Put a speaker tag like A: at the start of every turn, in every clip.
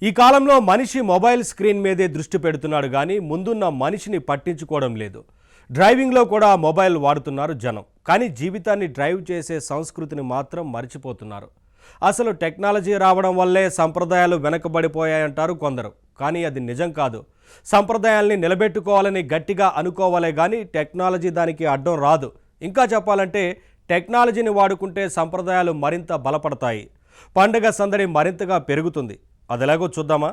A: ఈ కాలంలో మనిషి మొబైల్ స్క్రీన్ మీదే దృష్టి పెడుతున్నాడు కానీ ముందున్న మనిషిని పట్టించుకోవడం లేదు. డ్రైవింగ్లో కూడా మొబైల్ వాడుతున్నారు జనం. కానీ జీవితాన్ని డ్రైవ్ చేసే సంస్కృతిని మాత్రం మర్చిపోతున్నారు. అసలు టెక్నాలజీ రావడం వల్లే సంప్రదాయాలు వెనకబడిపోయాయంటారు కొందరు. కానీ అది నిజం కాదు. సంప్రదాయాల్ని నిలబెట్టుకోవాలని గట్టిగా అనుకోవాలే కానీ టెక్నాలజీ దానికి అడ్డం రాదు. ఇంకా చెప్పాలంటే టెక్నాలజీని వాడుకుంటే సంప్రదాయాలు మరింత బలపడతాయి. పండుగ సందడి మరింతగా పెరుగుతుంది. అదెలాగో చూద్దామా?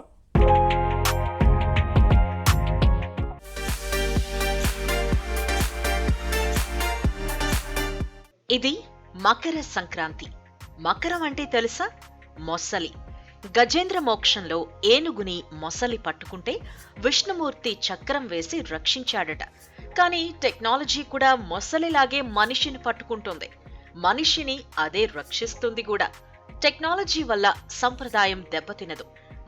B: ఇది మకర సంక్రాంతి. మకరం అంటే తెలుసా? మొసలి. గజేంద్ర మోక్షంలో ఏనుగుని మొసలి పట్టుకుంటే విష్ణుమూర్తి చక్రం వేసి రక్షించాడట. కానీ టెక్నాలజీ కూడా మొసలిలాగే మనిషిని పట్టుకుంటుంది. మనిషిని అదే రక్షిస్తుంది కూడా. టెక్నాలజీ వల్ల సంప్రదాయం దెబ్బతినదు.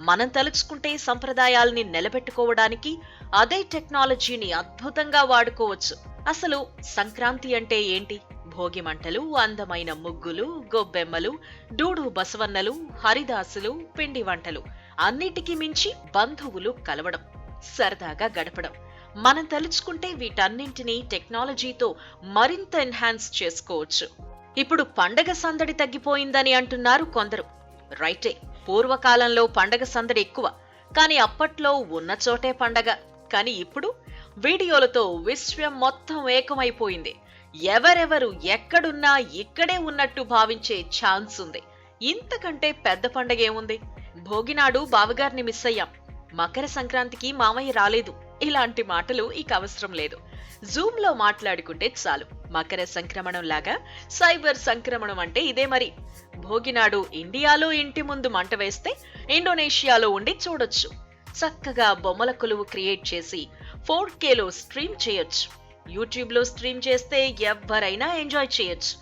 B: మనం తలుచుకుంటే సంప్రదాయాల్ని నిలబెట్టుకోవడానికి అదే టెక్నాలజీని అద్భుతంగా వాడుకోవచ్చు. అసలు సంక్రాంతి అంటే ఏంటి? భోగి మంటలు, అందమైన ముగ్గులు, గొబ్బెమ్మలు, డూడు బసవన్నలు, హరిదాసులు, పిండి వంటలు, అన్నిటికీ మించి బంధువులు కలవడం, సరదాగా గడపడం. మనం తలుచుకుంటే వీటన్నింటినీ టెక్నాలజీతో మరింత ఎన్హాన్స్ చేసుకోవచ్చు. ఇప్పుడు పండగ సందడి తగ్గిపోయిందని అంటున్నారు కొందరు. రైటే, పూర్వకాలంలో పండగ సందడి ఎక్కువ, కానీ అప్పట్లో ఉన్న చోటే పండగ. కానీ ఇప్పుడు వీడియోలతో విశ్వం మొత్తం ఏకమైపోయింది. ఎవరెవరు ఎక్కడున్నా ఇక్కడే ఉన్నట్టు భావించే ఛాన్స్ ఉంది. ఇంతకంటే పెద్ద పండగ ఏముంది? భోగినాడు బావగారిని మిస్ అయ్యాం, మకర సంక్రాంతికి మామయ్య రాలేదు, ఇలాంటి మాటలు ఇక అవసరం లేదు. జూమ్ లో మాట్లాడుకుంటే చాలు. మకర సంక్రమణం లాగా సైబర్ సంక్రమణం అంటే ఇదే మరి. భోగినాడు ఇండియాలో ఇంటి ముందు మంట వేస్తే ఇండోనేషియాలో ఉండి చూడొచ్చు. చక్కగా బొమ్మల కొలువు క్రియేట్ చేసి 4Kలో స్ట్రీమ్ చేయొచ్చు. యూట్యూబ్ లో స్ట్రీమ్ చేస్తే ఎవ్వరైనా ఎంజాయ్ చేయొచ్చు.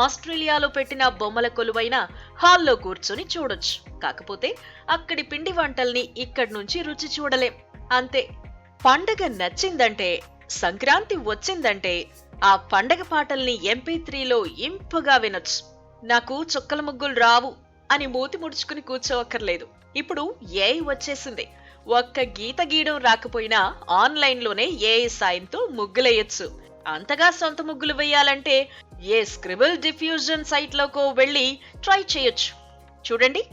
B: ఆస్ట్రేలియాలో పెట్టిన బొమ్మల కొలువైనా హాల్లో కూర్చొని చూడొచ్చు. కాకపోతే అక్కడి పిండి వంటల్ని ఇక్కడి నుంచి రుచి చూడలేం. అంతే. పండగ నచ్చిందంటే, సంక్రాంతి వచ్చిందంటే ఆ పండగ పాటల్ని MP3లో ఇంపుగా వినొచ్చు. నాకు చుక్కల ముగ్గులు రావు అని మూతి ముడుచుకుని కూర్చోవక్కర్లేదు. ఇప్పుడు ఏఐ వచ్చేసింది. ఒక్క గీత గీయడం రాకపోయినా ఆన్లైన్లోనే ఏఐ సాయంతో ముగ్గులేయొచ్చు. అంతగా సొంత ముగ్గులు వేయాలంటే ఏ స్క్రిబుల్ డిఫ్యూజన్ సైట్లోకో వెళ్ళి ట్రై చేయొచ్చు. చూడండి,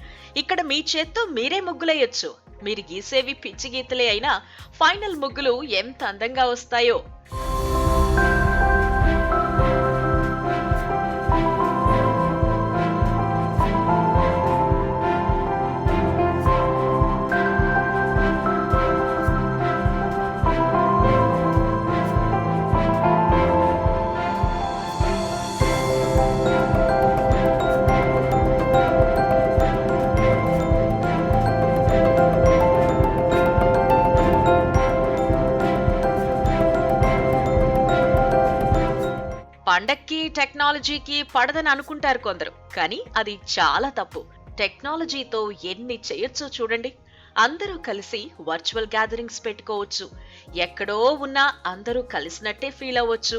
B: ఇక్కడ మీ చేత్తో మీరే ముగ్గులేయొచ్చు. మీరు గీసేవి పిచ్చి గీతలే అయినా ఫైనల్ ముగ్గులు ఎంత అందంగా వస్తాయో. పండక్కి టెక్నాలజీకి పడదని అనుకుంటారు కొందరు, కానీ అది చాలా తప్పు. టెక్నాలజీతో ఎన్ని చేయొచ్చో చూడండి. అందరూ కలిసి వర్చువల్ గ్యాదరింగ్స్ పెట్టుకోవచ్చు. ఎక్కడో ఉన్నా అందరూ కలిసినట్టే ఫీల్ అవ్వచ్చు.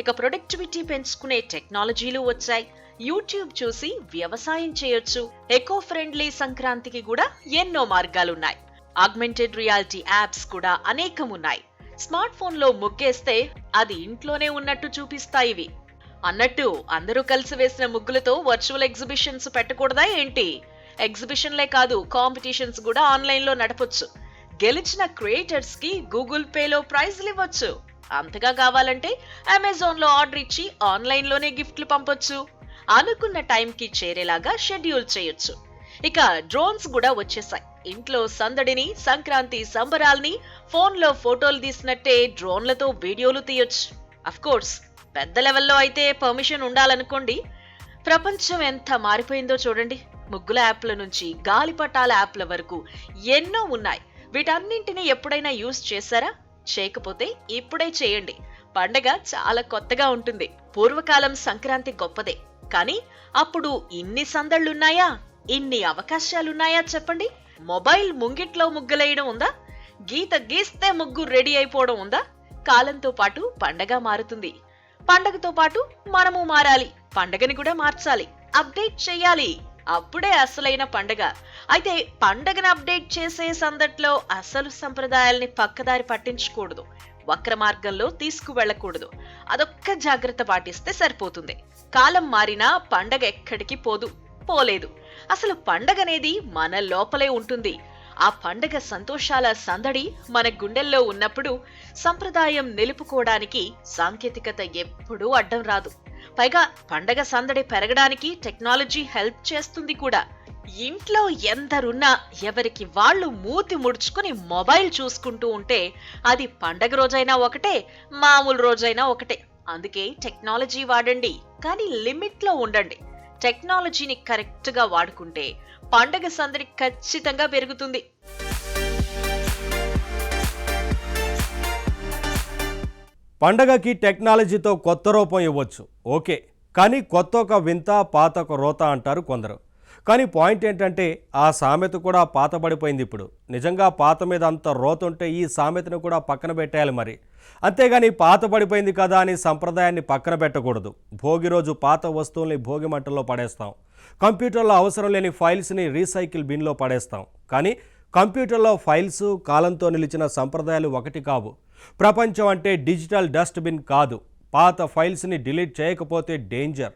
B: ఇక ప్రొడక్టివిటీ పెంచుకునే టెక్నాలజీలు వచ్చాయి. యూట్యూబ్ చూసి వ్యవసాయం చేయొచ్చు. ఎకో ఫ్రెండ్లీ సంక్రాంతికి కూడా ఎన్నో మార్గాలున్నాయి. ఆగ్మెంటెడ్ రియాలిటీ యాప్స్ కూడా అనేకం ఉన్నాయి. స్మార్ట్ ఫోన్ లో ముగ్గేస్తే అది ఇంట్లోనే ఉన్నట్టు చూపిస్తాయివి. అన్నట్టు అందరూ కలిసి వేసిన ముగ్గులతో వర్చువల్ ఎగ్జిబిషన్స్ పెట్టకూడదా ఏంటి? ఎగ్జిబిషన్లే కాదు, కాంపిటీషన్స్ కూడా ఆన్లైన్ లో నడపొచ్చు. గెలిచిన క్రియేటర్స్ కి గూగుల్ పేలో ప్రైజ్లు ఇవ్వచ్చు. అంతగా కావాలంటే అమెజాన్ లో ఆర్డర్ ఇచ్చి ఆన్లైన్ లోనే గిఫ్ట్లు పంపొచ్చు. అనుకున్న టైంకి చేరేలాగా షెడ్యూల్ చేయొచ్చు. ఇక డ్రోన్స్ కూడా వచ్చేసాయి. ఇంట్లో సందడిని, సంక్రాంతి సంబరాల్ని ఫోన్లో ఫోటోలు తీసినట్టే డ్రోన్లతో వీడియోలు తీయొచ్చు. అఫ్కోర్స్ పెద్ద లెవెల్లో అయితే పర్మిషన్ ఉండాలనుకోండి. ప్రపంచం ఎంత మారిపోయిందో చూడండి. ముగ్గుల యాప్ల నుంచి గాలిపటాల యాప్ల వరకు ఎన్నో ఉన్నాయి. వీటన్నింటినీ ఎప్పుడైనా యూజ్ చేశారా? చేయకపోతే ఇప్పుడే చేయండి. పండగ చాలా కొత్తగా ఉంటుంది. పూర్వకాలం సంక్రాంతి గొప్పదే, కానీ అప్పుడు ఇన్ని సందళ్లున్నాయా, ఇన్ని అవకాశాలున్నాయా చెప్పండి? మొబైల్ ముంగిట్లో ముగ్గులేయడం ఉందా? గీత గీస్తే ముగ్గు రెడీ అయిపోవడం ఉందా? కాలంతో పాటు పండగ మారుతుంది. పండగతో పాటు మనము మారాలి. పండగని కూడా మార్చాలి, అప్డేట్ చెయ్యాలి. అప్పుడే అసలైన పండగ. అయితే పండగను అప్డేట్ చేసే సందట్లో అసలు సంప్రదాయాల్ని పక్కదారి పట్టించకూడదు, వక్ర మార్గంలో తీసుకువెళ్ళకూడదు. అదొక్క జాగ్రత్త పాటిస్తే సరిపోతుంది. కాలం మారినా పండగ ఎక్కడికి పోలేదు. అసలు పండగనేది మన లోపలే ఉంటుంది. ఆ పండగ సంతోషాల సందడి మన గుండెల్లో ఉన్నప్పుడు సంప్రదాయం నిలుపుకోవడానికి సాంకేతికత ఎప్పుడూ అడ్డం రాదు. పైగా పండగ సందడి పెరగడానికి టెక్నాలజీ హెల్ప్ చేస్తుంది కూడా. ఇంట్లో ఎందరున్నా ఎవరికి వాళ్ళు మూతి ముడుచుకుని మొబైల్ చూసుకుంటూ ఉంటే అది పండగ రోజైనా ఒకటే, మామూలు రోజైనా ఒకటే. అందుకే టెక్నాలజీ వాడండి, కానీ లిమిట్లో ఉండండి. టెక్నాలజీని కరెక్ట్ గా వాడుకుంటే పండగ సందడి ఖచ్చితంగా పెరుగుతుంది.
A: పండగకి టెక్నాలజీతో కొత్త రూపం ఇవ్వచ్చు, ఓకే. కానీ కొత్త ఒక వింత, పాత ఒక రోత అంటారు కొందరు. కానీ పాయింట్ ఏంటంటే ఆ సామెత కూడా పాతబడిపోయింది ఇప్పుడు. నిజంగా పాత మీద అంత రోత ఉంటే ఈ సామెతను కూడా పక్కన పెట్టేయాలి మరి. అంతేగాని పాత పడిపోయింది కదా అని సంప్రదాయాన్ని పక్కన పెట్టకూడదు. భోగి రోజు పాత వస్తువుల్ని భోగి మంటల్లో పడేస్తాం. కంప్యూటర్లో అవసరం లేని ఫైల్స్ని రీసైకిల్ బిన్లో పడేస్తాం. కానీ కంప్యూటర్లో ఫైల్స్, కాలంతో నిలిచిన సంప్రదాయాలు ఒకటి కావు. ప్రపంచం అంటే డిజిటల్ డస్ట్బిన్ కాదు. పాత ఫైల్స్ని డిలీట్ చేయకపోతే డేంజర్,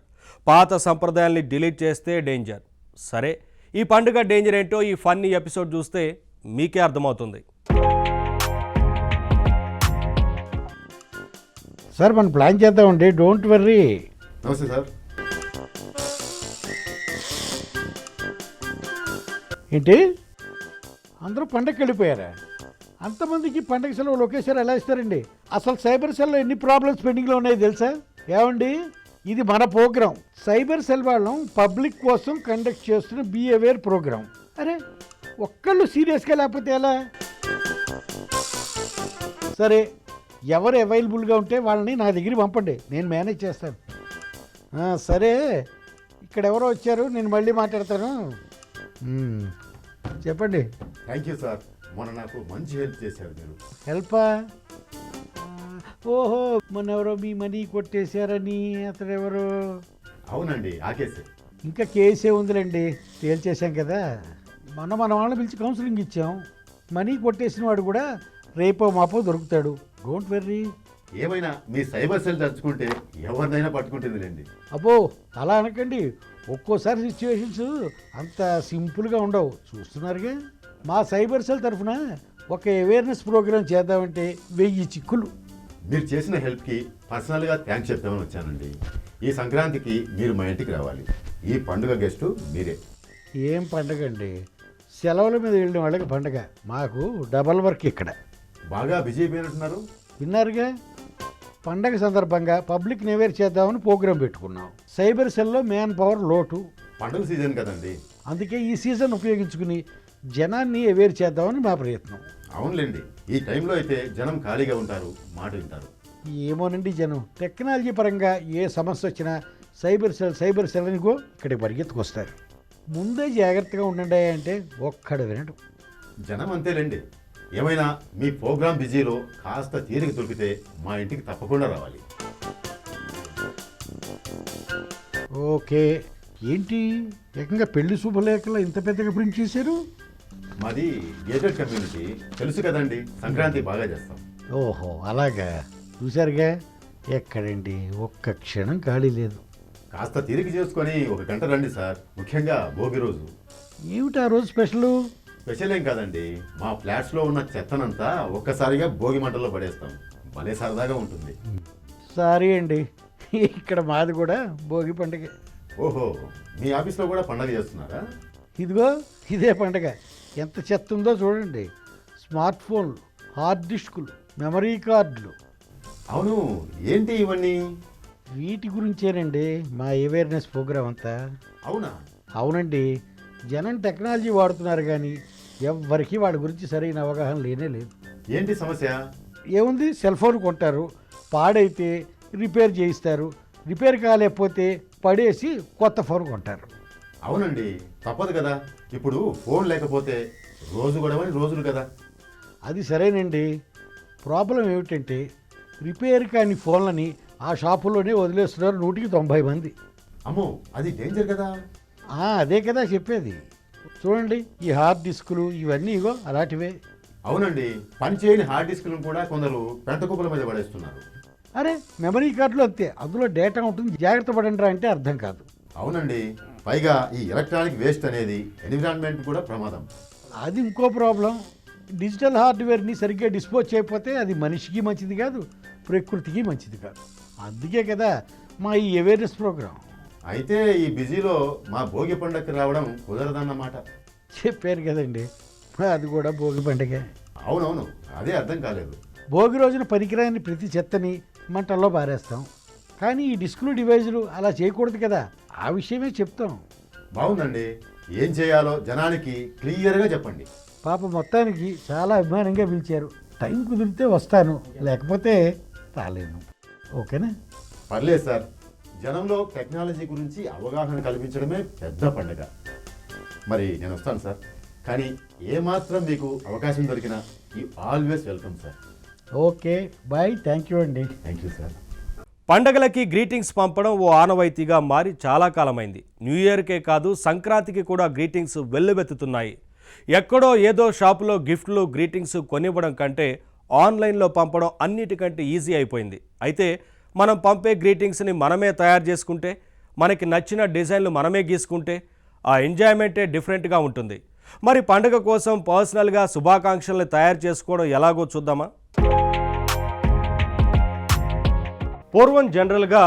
A: పాత సంప్రదాయాల్ని డిలీట్ చేస్తే డేంజర్. సరే, ఈ పండుగ డేంజర్ ఏంటో ఈ ఫన్నీ ఎపిసోడ్ చూస్తే మీకే అర్థమవుతుంది.
C: సార్ మనం ప్లాన్ చేద్దామండి, డోంట్ వర్రీ.
D: నమస్తే సార్.
C: ఏంటి అందరూ పండగకి వెళ్ళిపోయారా? అంతమందికి పండగ సెలవులు ఒకేసారి ఎలా ఇస్తారండి? అసలు సైబర్ సెల్లో ఎన్ని ప్రాబ్లమ్స్ పెండింగ్లో ఉన్నాయో తెలుసా? ఏమండి, ఇది మన ప్రోగ్రాం. సైబర్ సెల్ వాళ్ళం పబ్లిక్ కోసం కండక్ట్ చేస్తున్న బీ అవేర్ ప్రోగ్రాం. అరే ఒక్కళ్ళు సీరియస్గా లేకపోతే ఎలా? సరే, ఎవరు అవైలబుల్గా ఉంటే వాళ్ళని నా దగ్గరికి పంపండి, నేను మేనేజ్ చేస్తాను. సరే, ఇక్కడ ఎవరో వచ్చారు, నేను మళ్ళీ మాట్లాడతాను. చెప్పండి.
D: థ్యాంక్ యూ సార్, మొన్న నాకు మంచి హెల్ప్ చేశారు మీరు.
C: హెల్పా? ఓహో, మొన్న ఎవరో మీ మనీ కొట్టేశారని అతడెవరు?
D: అవునండి, ఆ కేసే.
C: ఇంకా కేసే ఉందిలేండి, తేల్చేశాం కదా. మన వాళ్ళని పిలిచి కౌన్సిలింగ్ ఇచ్చాం. మనీ కొట్టేసిన వాడు కూడా రేపో మాపో దొరుకుతాడు, డోంట్ వెర్రీ.
D: ఏమైనా మీ సైబర్ సెల్ తలుచుకుంటే ఎవరినైనా పట్టుకుంటుందిలేండి.
C: అబ్బో అలా అనకండి, ఒక్కోసారి సిచ్యువేషన్స్ అంత సింపుల్గా ఉండవు, చూస్తున్నారుగా. మా సైబర్ సెల్ తరఫున ఒక అవేర్నెస్ ప్రోగ్రాం చేద్దామంటే 1000 చిక్కులు.
D: మీరు చేసిన హెల్ప్కి పర్సనల్గా థ్యాంక్స్ చెప్తామని వచ్చానండి. ఈ సంక్రాంతికి మీరు మా ఇంటికి రావాలి. ఈ పండుగ గెస్టు మీరే.
C: ఏం పండగ అండి, సెలవుల మీద వెళ్ళిన వాళ్ళకి పండగ, మాకు డబల్ వర్క్ ఇక్కడ.
D: బాగా బిజీ అయిపోయినట్టున్నారు.
C: విన్నారుగా, పండగ సందర్భంగా పబ్లిక్ని అవేర్ చేద్దామని ప్రోగ్రాం పెట్టుకున్నాం. సైబర్ సెల్లో మ్యాన్ పవర్ లోటు.
D: పండుగ సీజన్ కదండి,
C: అందుకే ఈ సీజన్ ఉపయోగించుకుని జనాన్ని అవేర్ చేద్దామని మా ప్రయత్నం.
D: అవునులేండి, ఈ టైంలో అయితే జనం ఖాళీగా ఉంటారు, మాట వింటారు.
C: ఏమోనండి, జనం టెక్నాలజీ పరంగా ఏ సమస్య వచ్చినా సైబర్ సెల్ అనిగో ఇక్కడికి పరిగెత్తుకొస్తారు. ముందే జాగ్రత్తగా ఉండండి అంటే ఒక్కడ వినడు.
D: జనం అంతేలేండి. ఏమైనా మీ ప్రోగ్రామ్ బిజీలో కాస్త తీరిక దొరికితే మా ఇంటికి తప్పకుండా రావాలి.
C: ఓకే. ఏంటి ఏకంగా పెళ్లి శుభలేఖలు ఇంత పెద్దగా ప్రింట్ చేశారు?
D: మాది గేటెడ్ కమ్యూనిటీ, తెలుసు కదండి, సంక్రాంతి బాగా చేస్తాం.
C: ఓహో అలాగా, చూశారుగా. ఎక్కడండి ఒక్క క్షణం ఖాళీ లేదు.
D: కాస్త తీరిక చేసుకొని 1 గంట రండి సార్, ముఖ్యంగా భోగి రోజు.
C: ఏమిటి ఆ రోజు స్పెషల్?
D: స్పెషల్ ఏం కాదండి, మా ఫ్లాట్స్లో ఉన్న చెత్తనంతా ఒక్కసారిగా భోగి మంటల్లో పడేస్తాం. భలే సరదాగా ఉంటుంది.
C: సారీ అండి, ఇక్కడ మాది కూడా భోగి పండుగ.
D: ఓహో, మీ ఆఫీస్లో కూడా పండగ చేస్తున్నారా?
C: ఇదిగో ఇదే పండుగ. ఎంత చెత్త ఉందో చూడండి. స్మార్ట్ ఫోన్లు, హార్డ్ డిస్కులు, మెమరీ కార్డులు.
D: అవును, ఏంటి ఇవన్నీ?
C: వీటి గురించేనండి మా అవేర్నెస్ ప్రోగ్రాం అంతా.
D: అవునా?
C: అవునండి, జనం టెక్నాలజీ వాడుతున్నారు కానీ ఎవ్వరికీ వాడి గురించి సరైన అవగాహన లేనే లేదు.
D: ఏంటి సమస్య?
C: ఏముంది, సెల్ ఫోన్ కొంటారు, పాడైతే రిపేర్ చేయిస్తారు, రిపేర్ కాలేకపోతే పడేసి కొత్త ఫోన్ కొంటారు.
D: అవునండి, తప్పదు కదా. ఇప్పుడు ఫోన్ లేకపోతే రోజు గొడవని రోజులు కదా.
C: అది సరేనండి. ప్రాబ్లం ఏమిటంటే రిపేర్ కాని ఫోన్లని ఆ షాపులోనే వదిలేస్తున్నారు 190 మంది.
D: అమ్మో, అది డేంజర్ కదా.
C: అదే కదా చెప్పేది. చూడండి ఈ హార్డ్ డిస్కులు ఇవన్నీ ఇగో అలాంటివే.
D: అవునండి, పనిచేయని హార్డ్ డిస్క్లను కూడా కొందరు పెంట కుప్పల మీద పడేస్తున్నారు.
C: అరే మెమరీ కార్డులో అంతే, అందులో డేటా ఉంటుంది, జాగ్రత్త పడండిరా అంటే అర్థం కాదు.
D: అవునండి, పైగా ఈ ఎలక్ట్రానిక్ వేస్ట్ అనేది ఎన్విరాన్మెంట్ కూడా ప్రమాదం.
C: అది ఇంకో ప్రాబ్లం. డిజిటల్ హార్డ్వేర్ని సరిగ్గా డిస్పోజ్ చేయకపోతే అది మనిషికి మంచిది కాదు, ప్రకృతికి మంచిది కాదు. అందుకే కదా మా ఈ అవేర్నెస్ ప్రోగ్రాం.
D: అయితే ఈ బిజీలో మా భోగి పండగకి రావడం కుదరదన్నమాట.
C: చెప్పారు కదండి, అది కూడా భోగి పండుగే.
D: అవునవును, అదే అర్థం కాలేదు.
C: భోగి రోజున పనికిరాని ప్రతి చెత్తని మంటల్లో పారేస్తాం, కానీ ఈ డిస్కులు డివైజులు అలా చేయకూడదు కదా, ఆ విషయమే చెప్తాం.
D: బాగుందండి, ఏం చేయాలో జనానికి క్లియర్గా చెప్పండి.
C: పాప మొత్తానికి చాలా అభిమానంగా పిలిచారు. టైం కుదిరితే వస్తాను, లేకపోతే రాలేను. ఓకేనా?
D: పర్లేదు సార్, జనంలో టెక్నాలజీ గురించి అవగాహన కల్పించడమే పెద్ద పండుగ. మరి నేను వస్తాను సార్, కానీ ఏమాత్రం మీకు అవకాశం దొరికినా you always welcome sir.
C: Okay bye, thank you అండి.
D: Thank you sir.
A: పండగలకి గ్రీటింగ్స్ పంపడం ఓ ఆనవాయితీగా మారి చాలా కాలమైంది. న్యూ ఇయర్కే కాదు, సంక్రాంతికి కూడా గ్రీటింగ్స్ వెల్లువెత్తుతున్నాయి. ఎక్కడో ఏదో షాపులో గిఫ్ట్లు గ్రీటింగ్స్ కొనివ్వడం కంటే ఆన్లైన్లో పంపడం అన్నిటికంటే ఈజీ అయిపోయింది. అయితే మనం పంపే గ్రీటింగ్స్ని మనమే తయారు చేసుకుంటే, మనకి నచ్చిన డిజైన్లు మనమే గీసుకుంటే ఆ ఎంజాయ్మెంటే డిఫరెంట్గా ఉంటుంది. మరి పండుగ కోసం పర్సనల్గా శుభాకాంక్షల్ని తయారు చేసుకోవడం ఎలాగో చూద్దామా? పూర్వం జనరల్గా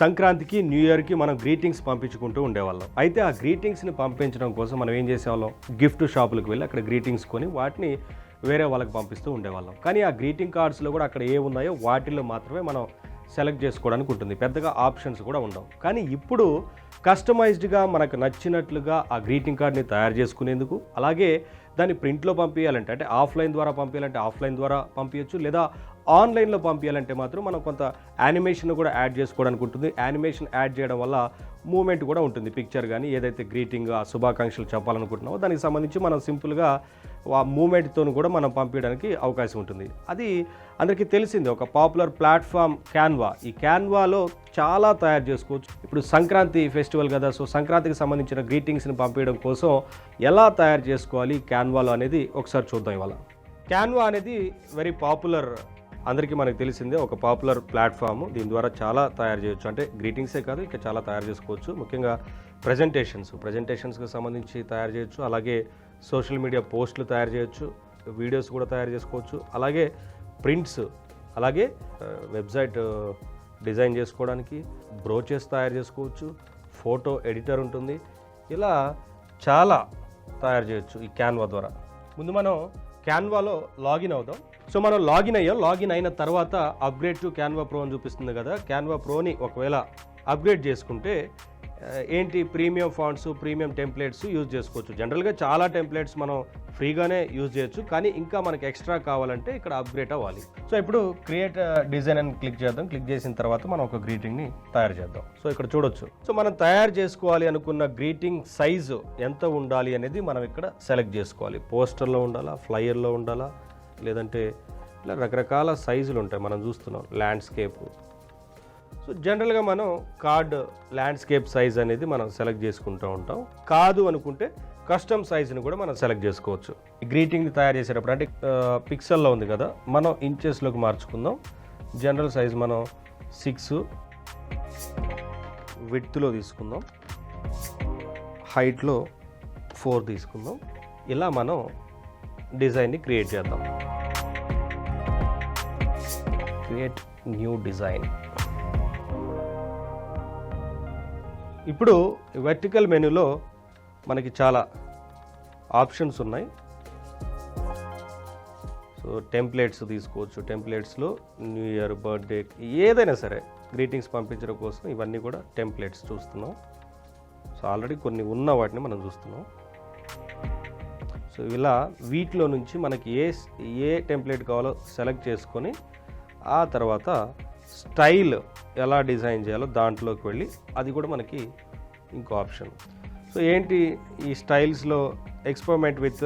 A: సంక్రాంతికి న్యూ ఇయర్కి మనం గ్రీటింగ్స్ పంపించుకుంటూ ఉండేవాళ్ళం. అయితే ఆ గ్రీటింగ్స్ని పంపించడం కోసం మనం ఏం చేసేవాళ్ళం, గిఫ్ట్ షాపులకు వెళ్ళి అక్కడ గ్రీటింగ్స్ కొని వాటిని వేరే వాళ్ళకి పంపిస్తూ ఉండేవాళ్ళం. కానీ ఆ గ్రీటింగ్ కార్డ్స్లో కూడా అక్కడ ఏ ఉన్నాయో వాటిల్లో మాత్రమే మనం సెలెక్ట్ చేసుకోవడానికి ఉంటుంది, పెద్దగా ఆప్షన్స్ కూడా ఉండవు. కానీ ఇప్పుడు కస్టమైజ్డ్గా మనకు నచ్చినట్లుగా ఆ గ్రీటింగ్ కార్డ్ని తయారు చేసుకునేందుకు, అలాగే దాన్ని ప్రింట్లో పంపించాలంటే అంటే ఆఫ్లైన్ ద్వారా పంపించాలంటే ఆఫ్లైన్ ద్వారా పంపించచ్చు, లేదా ఆన్లైన్లో పంపించాలంటే మాత్రం మనం కొంత యానిమేషన్ కూడా యాడ్ చేసుకోవడానికి ఉంటుంది. యానిమేషన్ యాడ్ చేయడం వల్ల మూమెంట్ కూడా ఉంటుంది. పిక్చర్ కానీ ఏదైతే గ్రీటింగ్ ఆ శుభాకాంక్షలు చెప్పాలనుకుంటున్నామో దానికి సంబంధించి మనం సింపుల్గా ఆ మూమెంట్తో కూడా మనం పంపించడానికి అవకాశం ఉంటుంది. అది అందరికీ తెలిసిందే, ఒక పాపులర్ ప్లాట్ఫామ్ క్యాన్వా. ఈ క్యాన్వాలో చాలా తయారు చేసుకోవచ్చు. ఇప్పుడు సంక్రాంతి ఫెస్టివల్ కదా, సో సంక్రాంతికి సంబంధించిన గ్రీటింగ్స్ని పంపించడం కోసం ఎలా తయారు చేసుకోవాలి క్యాన్వాలో అనేది ఒకసారి చూద్దాం ఇవాళ. క్యాన్వా అనేది వెరీ పాపులర్, అందరికీ మనకు తెలిసిందే, ఒక పాపులర్ ప్లాట్ఫామ్. దీని ద్వారా చాలా తయారు చేయొచ్చు, అంటే గ్రీటింగ్సే కాదు ఇంకా చాలా తయారు చేసుకోవచ్చు. ముఖ్యంగా ప్రజెంటేషన్స్కి సంబంధించి తయారు చేయొచ్చు, అలాగే సోషల్ మీడియా పోస్టులు తయారు చేయొచ్చు, వీడియోస్ కూడా తయారు చేసుకోవచ్చు, అలాగే ప్రింట్స్, అలాగే వెబ్సైట్ డిజైన్ చేసుకోవడానికి బ్రోచెస్ తయారు చేసుకోవచ్చు, ఫోటో ఎడిటర్ ఉంటుంది, ఇలా చాలా తయారు చేయొచ్చు ఈ క్యాన్వా ద్వారా. ముందు మనం క్యాన్వాలో లాగిన్ అవుదాం. సో మనం లాగిన్ అయిన తర్వాత అప్గ్రేడ్ టు క్యాన్వా ప్రో అని చూపిస్తుంది కదా. క్యాన్వా ప్రోని ఒకవేళ అప్గ్రేడ్ చేసుకుంటే ఏంటి, premium fonts, premium templates use చేసుకోవచ్చు. జనరల్గా చాలా టెంప్లెట్స్ మనం ఫ్రీగానే యూజ్ చేయొచ్చు, కానీ ఇంకా మనకి ఎక్స్ట్రా కావాలంటే ఇక్కడ అప్గ్రేడ్ అవ్వాలి. సో ఇప్పుడు క్రియేట్ డిజైన్ అని క్లిక్ చేద్దాం. క్లిక్ చేసిన తర్వాత మనం ఒక గ్రీటింగ్ని తయారు చేద్దాం. సో ఇక్కడ చూడొచ్చు. సో మనం తయారు చేసుకోవాలి అనుకున్న గ్రీటింగ్ సైజు ఎంత ఉండాలి అనేది మనం ఇక్కడ సెలెక్ట్ చేసుకోవాలి. పోస్టర్లో ఉండాలా, ఫ్లయర్లో ఉండాలా, లేదంటే ఇలా రకరకాల సైజులు ఉంటాయి. మనం చూస్తున్నాం ల్యాండ్స్కేప్. సో జనరల్గా మనం కార్డ్ ల్యాండ్స్కేప్ సైజ్ అనేది మనం సెలెక్ట్ చేసుకుంటూ ఉంటాం. కాదు అనుకుంటే కస్టమ్ సైజ్ని కూడా మనం సెలెక్ట్ చేసుకోవచ్చు. ఈ గ్రీటింగ్ని తయారు చేసేటప్పుడు అంటే పిక్సెల్లో ఉంది కదా, మనం ఇంచెస్లోకి మార్చుకుందాం. జనరల్ సైజ్ మనం 6, విడ్త్లో తీసుకుందాం, హైట్లో 4 తీసుకుందాం. ఇలా మనం డిజైన్ని క్రియేట్ చేద్దాం. Create new design. ఇప్పుడు వర్టికల్ మెనూలో మనకి చాలా ఆప్షన్స్ ఉన్నాయి. సో టెంప్లెట్స్ తీసుకోవచ్చు. టెంప్లెట్స్లో న్యూ ఇయర్, బర్త్డే, ఏదైనా సరే గ్రీటింగ్స్ పంపించడం కోసం ఇవన్నీ కూడా టెంప్లెట్స్ చూస్తున్నాం. సో ఆల్రెడీ కొన్ని ఉన్న వాటిని మనం చూస్తున్నాం. సో ఇలా వీటిలో నుంచి మనకి ఏ టెంప్లెట్ కావాలో సెలెక్ట్ చేసుకొని ఆ తర్వాత స్టైల్ ఎలా డిజైన్ చేయాలో దాంట్లోకి వెళ్ళి అది కూడా మనకి ఇంకో ఆప్షన్. సో ఏంటి ఈ స్టైల్స్లో experiment with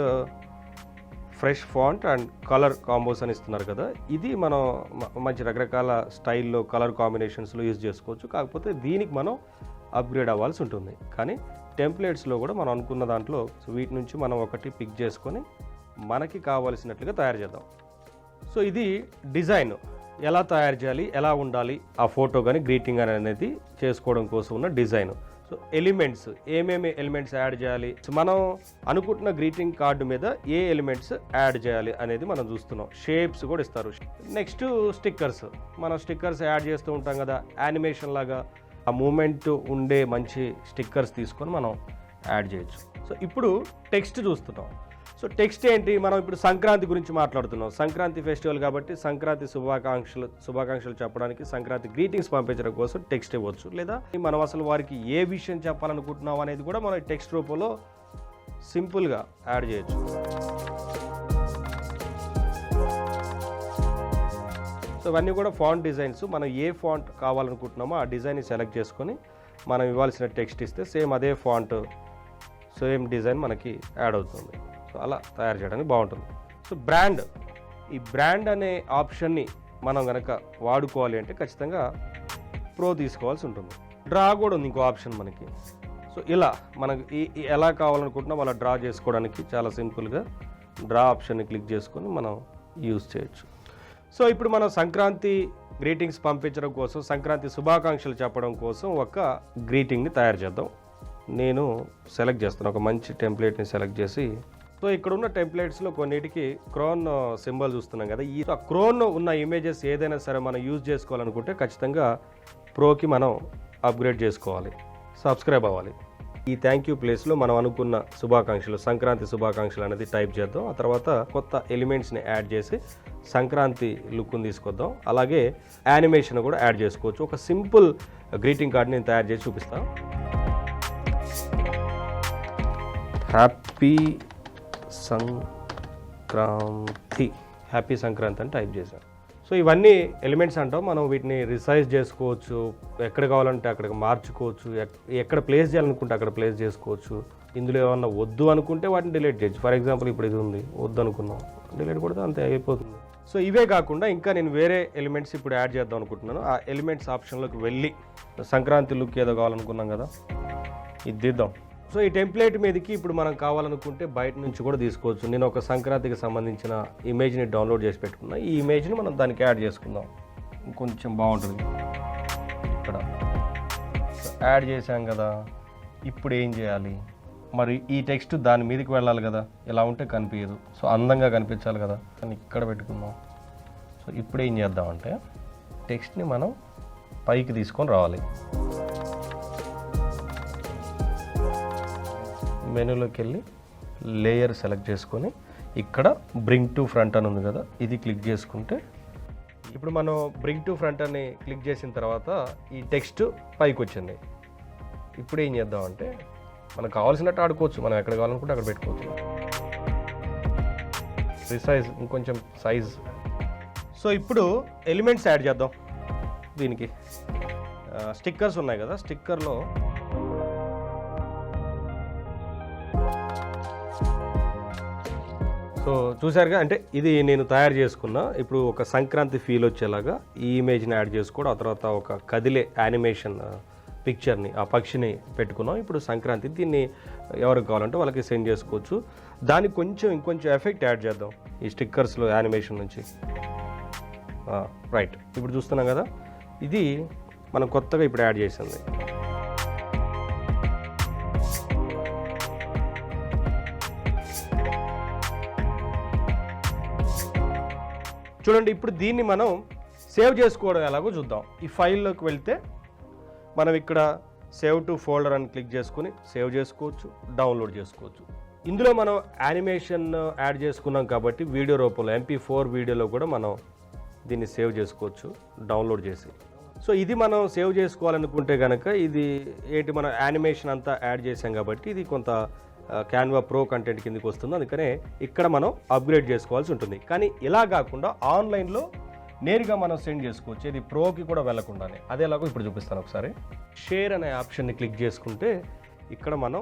A: fresh font and colour combos అని ఇస్తున్నారు కదా, ఇది మనం మంచి రకరకాల స్టైల్లో కలర్ కాంబినేషన్స్లో యూజ్ చేసుకోవచ్చు. కాకపోతే దీనికి మనం అప్గ్రేడ్ అవ్వాల్సి ఉంటుంది. కానీ టెంప్లెట్స్లో కూడా మనం అనుకున్న దాంట్లో సో వీటి నుంచి మనం ఒకటి పిక్ చేసుకొని మనకి కావాల్సినట్లుగా తయారు చేద్దాం. సో ఇది డిజైన్ ఎలా తయారు చేయాలి, ఎలా ఉండాలి ఆ ఫోటో కానీ గ్రీటింగ్ అనేది చేసుకోవడం కోసం ఉన్న డిజైన్. సో ఎలిమెంట్స్, ఏమేమి ఎలిమెంట్స్ యాడ్ చేయాలి, సో మనం అనుకుంటున్న గ్రీటింగ్ కార్డు మీద ఏ ఎలిమెంట్స్ యాడ్ చేయాలి అనేది మనం చూస్తున్నాం. షేప్స్ కూడా ఇస్తారు. నెక్స్ట్ స్టిక్కర్స్, మనం స్టిక్కర్స్ యాడ్ చేస్తూ ఉంటాం కదా, యానిమేషన్ లాగా ఆ మూమెంట్ ఉండే మంచి స్టిక్కర్స్ తీసుకొని మనం యాడ్ చేయొచ్చు. సో ఇప్పుడు టెక్స్ట్ చూస్తున్నాం. సో టెక్స్ట్ ఏంటి, మనం ఇప్పుడు సంక్రాంతి గురించి మాట్లాడుతున్నాం. సంక్రాంతి ఫెస్టివల్ కాబట్టి సంక్రాంతి శుభాకాంక్షలు చెప్పడానికి, సంక్రాంతి గ్రీటింగ్స్ పంపించడం కోసం టెక్స్ట్ ఇవ్వచ్చు. లేదా మనం అసలు వారికి ఏ విషయం చెప్పాలనుకుంటున్నాం అనేది కూడా మనం టెక్స్ట్ రూపంలో సింపుల్గా యాడ్ చేయొచ్చు. సో ఇవన్నీ కూడా ఫాంట్ డిజైన్స్. మనం ఏ ఫాంట్ కావాలనుకుంటున్నామో ఆ డిజైన్ని సెలెక్ట్ చేసుకొని మనం ఇవ్వాల్సిన టెక్స్ట్ ఇస్తే సేమ్ అదే ఫాంట్, సేమ్ డిజైన్ మనకి యాడ్ అవుతుంది. సో అలా తయారు చేయడానికి బాగుంటుంది. సో బ్రాండ్, ఈ బ్రాండ్ అనే ఆప్షన్ని మనం కనుక వాడుకోవాలి అంటే ఖచ్చితంగా ప్రో తీసుకోవాల్సి ఉంటుంది. డ్రా కూడా ఉంది ఇంకో ఆప్షన్ మనకి. సో ఇలా మనకి ఎలా కావాలనుకుంటున్నాం అలా డ్రా చేసుకోవడానికి చాలా సింపుల్గా డ్రా ఆప్షన్ని క్లిక్ చేసుకొని మనం యూజ్ చేయొచ్చు. సో ఇప్పుడు మనం సంక్రాంతి గ్రీటింగ్స్ పంపించడం కోసం, సంక్రాంతి శుభాకాంక్షలు చెప్పడం కోసం ఒక గ్రీటింగ్ని తయారు చేద్దాం. నేను సెలెక్ట్ చేస్తాను, ఒక మంచి టెంప్లెట్ని సెలెక్ట్ చేసి. సో ఇక్కడ ఉన్న టెంప్లెట్స్లో కొన్నిటికి క్రోన్ సింబల్ చూస్తున్నాం కదా, ఈ క్రోన్ ఉన్న ఇమేజెస్ ఏదైనా సరే మనం యూజ్ చేసుకోవాలనుకుంటే ఖచ్చితంగా ప్రోకి మనం అప్గ్రేడ్ చేసుకోవాలి, సబ్స్క్రైబ్ అవ్వాలి. ఈ థ్యాంక్ యూ ప్లేస్లో మనం అనుకున్న శుభాకాంక్షలు, సంక్రాంతి శుభాకాంక్షలు అనేది టైప్ చేద్దాం. ఆ తర్వాత కొత్త ఎలిమెంట్స్ని యాడ్ చేసి సంక్రాంతి లుక్ని తీసుకొద్దాం. అలాగే యానిమేషన్ కూడా యాడ్ చేసుకోవచ్చు. ఒక సింపుల్ గ్రీటింగ్ కార్డ్ని నేను తయారు చేసి చూపిస్తాను. హ్యాపీ సంక్రాంతి అని టైప్ చేశాను. సో ఇవన్నీ ఎలిమెంట్స్ అంటాం. మనం వీటిని రిసైజ్ చేసుకోవచ్చు, ఎక్కడ కావాలంటే అక్కడికి మార్చుకోవచ్చు, ఎక్కడ ప్లేస్ చేయాలనుకుంటే అక్కడ ప్లేస్ చేసుకోవచ్చు. ఇందులో ఏమన్నా వద్దు అనుకుంటే వాటిని డిలీట్ చేయొచ్చు. ఫర్ ఎగ్జాంపుల్ ఇప్పుడు ఇది ఉంది, వద్దు అనుకున్నాం, డిలీట్ కొడితే అంతే అయిపోతుంది. సో ఇవే కాకుండా ఇంకా నేను వేరే ఎలిమెంట్స్ ఇప్పుడు యాడ్ చేద్దాం అనుకుంటున్నాను. ఆ ఎలిమెంట్స్ ఆప్షన్లోకి వెళ్ళి సంక్రాంతి లుక్ ఏదో కావాలనుకున్నాం కదా, ఇది దిద్దాం. సో ఈ టెంప్లెట్ మీదకి ఇప్పుడు మనం కావాలనుకుంటే బయట నుంచి కూడా తీసుకోవచ్చు. నేను ఒక సంక్రాంతికి సంబంధించిన ఇమేజ్ని డౌన్లోడ్ చేసి పెట్టుకున్నా. ఈ ఇమేజ్ని మనం దానికి యాడ్ చేసుకుందాం, కొంచెం బాగుంటుంది. ఇక్కడ యాడ్ చేసాం కదా, ఇప్పుడు ఏం చేయాలి, మరి ఈ టెక్స్ట్ దాని మీదకి వెళ్ళాలి కదా, ఇలా ఉంటే కనిపించదు. సో అందంగా కనిపించాలి కదా, కానీ ఇక్కడ పెట్టుకుందాం. సో ఇప్పుడు ఏం చేద్దామంటే టెక్స్ట్ని మనం పైకి తీసుకొని రావాలి. మెనూలోకి వెళ్ళి లేయర్ సెలెక్ట్ చేసుకొని ఇక్కడ బ్రింగ్ టు ఫ్రంట్ అని ఉంది కదా, ఇది క్లిక్ చేసుకుంటే ఇప్పుడు మనం బ్రింగ్ టు ఫ్రంట్ అని క్లిక్ చేసిన తర్వాత ఈ టెక్స్ట్ పైకి వచ్చింది. ఇప్పుడు ఏం చేద్దామంటే మనకు కావాల్సినట్టు ఆడుకోవచ్చు, మనం ఎక్కడ కావాలనుకుంటే అక్కడ పెట్టుకోవచ్చు. రిసైజ్ ఇంకొంచెం సైజ్. సో ఇప్పుడు ఎలిమెంట్స్ యాడ్ చేద్దాం. దీనికి స్టిక్కర్స్ ఉన్నాయి కదా, స్టిక్కర్లో సో చూసారుగా, అంటే ఇది నేను తయారు చేసుకున్నా. ఇప్పుడు ఒక సంక్రాంతి ఫీల్ వచ్చేలాగా ఈ ఇమేజ్ని యాడ్ చేసుకోవడం, ఆ తర్వాత ఒక కదిలే యానిమేషన్ పిక్చర్ని, ఆ పక్షిని పెట్టుకున్నాం. ఇప్పుడు సంక్రాంతి, దీన్ని ఎవరికి కావాలంటే వాళ్ళకి సెండ్ చేసుకోవచ్చు. దానికి ఇంకొంచెం ఎఫెక్ట్ యాడ్ చేద్దాం ఈ స్టిక్కర్స్లో యానిమేషన్ నుంచి. రైట్, ఇప్పుడు చూస్తున్నాం కదా, ఇది మనం కొత్తగా ఇప్పుడు యాడ్ చేసింది. చూడండి, ఇప్పుడు దీన్ని మనం సేవ్ చేసుకోవడం ఎలాగో చూద్దాం. ఈ ఫైల్లోకి వెళ్తే మనం ఇక్కడ సేవ్ టు ఫోల్డర్ అని క్లిక్ చేసుకుని సేవ్ చేసుకోవచ్చు, డౌన్లోడ్ చేసుకోవచ్చు. ఇందులో మనం యానిమేషన్ యాడ్ చేసుకున్నాం కాబట్టి వీడియో రూపంలో MP4 వీడియోలో కూడా మనం దీన్ని సేవ్ చేసుకోవచ్చు డౌన్లోడ్ చేసి. సో ఇది మనం సేవ్ చేసుకోవాలనుకుంటే కనుక ఇది ఏంటి, మనం యానిమేషన్ అంతా యాడ్ చేసాం కాబట్టి ఇది కొంత క్యాన్వా ప్రో కంటెంట్ కిందకి వస్తుంది. అందుకనే ఇక్కడ మనం అప్గ్రేడ్ చేసుకోవాల్సి ఉంటుంది. కానీ ఇలా కాకుండా ఆన్లైన్లో నేరుగా మనం సెండ్ చేసుకోవచ్చు, ఇది ప్రోకి కూడా వెళ్లకుండానే. అదే ఎలాగో ఇప్పుడు చూపిస్తాను ఒకసారి. షేర్ అనే ఆప్షన్ని క్లిక్ చేసుకుంటే ఇక్కడ మనం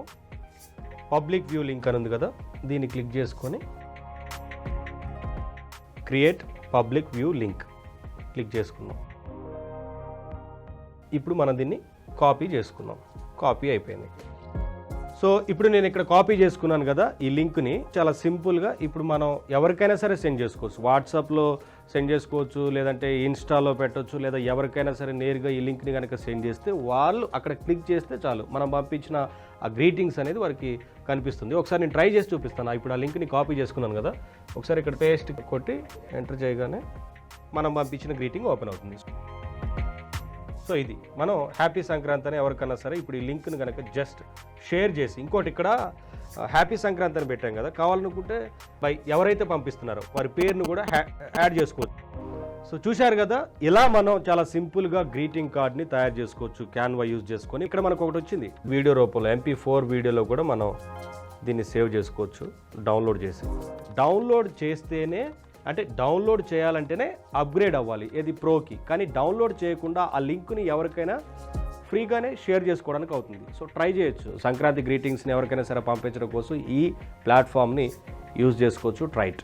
A: పబ్లిక్ వ్యూ లింక్ అని ఉంది కదా, దీన్ని క్లిక్ చేసుకొని create public view link click చేసుకున్నాం. ఇప్పుడు మనం దీన్ని కాపీ చేసుకున్నాం. కాపీ అయిపోయింది. సో ఇప్పుడు నేను ఇక్కడ కాపీ చేసుకున్నాను కదా ఈ లింక్ని, చాలా సింపుల్గా ఇప్పుడు మనం ఎవరికైనా సరే సెండ్ చేసుకోవచ్చు. వాట్సాప్లో సెండ్ చేసుకోవచ్చు, లేదంటే ఇన్స్టాలో పెట్టవచ్చు, లేదా ఎవరికైనా సరే నేరుగా ఈ లింక్ని కనుక సెండ్ చేస్తే వాళ్ళు అక్కడ క్లిక్ చేస్తే చాలు మనం పంపించిన ఆ గ్రీటింగ్స్ అనేది వారికి కనిపిస్తుంది. ఒకసారి నేను ట్రై చేసి చూపిస్తాను. ఇప్పుడు ఆ లింక్ని కాపీ చేసుకున్నాను కదా, ఒకసారి ఇక్కడ పేస్ట్ కొట్టి ఎంటర్ చేయగానే మనం పంపించిన గ్రీటింగ్ ఓపెన్ అవుతుంది. సో ఇది మనం హ్యాపీ సంక్రాంతి అని ఎవరికన్నా సరే ఇప్పుడు ఈ లింక్ని కనుక జస్ట్ షేర్ చేసి, ఇంకోటి ఇక్కడ హ్యాపీ సంక్రాంతి అని పెట్టాం కదా, కావాలనుకుంటే బై ఎవరైతే పంపిస్తున్నారో వారి పేరును కూడా యాడ్ చేసుకోవచ్చు. సో చూశారు కదా, ఇలా మనం చాలా సింపుల్గా గ్రీటింగ్ కార్డ్ని తయారు చేసుకోవచ్చు క్యాన్వా యూజ్ చేసుకొని. ఇక్కడ మనకు ఒకటి వచ్చింది వీడియో రూపంలో, MP4 వీడియోలో కూడా మనం దీన్ని సేవ్ చేసుకోవచ్చు డౌన్లోడ్ చేసి. డౌన్లోడ్ చేస్తేనే, అంటే డౌన్లోడ్ చేయాలంటేనే అప్గ్రేడ్ అవ్వాలి ఏది ప్రోకి, కానీ డౌన్లోడ్ చేయకుండా ఆ లింక్ని ఎవరికైనా ఫ్రీగానే షేర్ చేసుకోవడానికి అవుతుంది. సో ట్రై చేయొచ్చు, సంక్రాంతి గ్రీటింగ్స్ని ఎవరికైనా సరే పంపించడం కోసం ఈ ప్లాట్ఫామ్ని యూజ్ చేసుకోవచ్చు. Try it.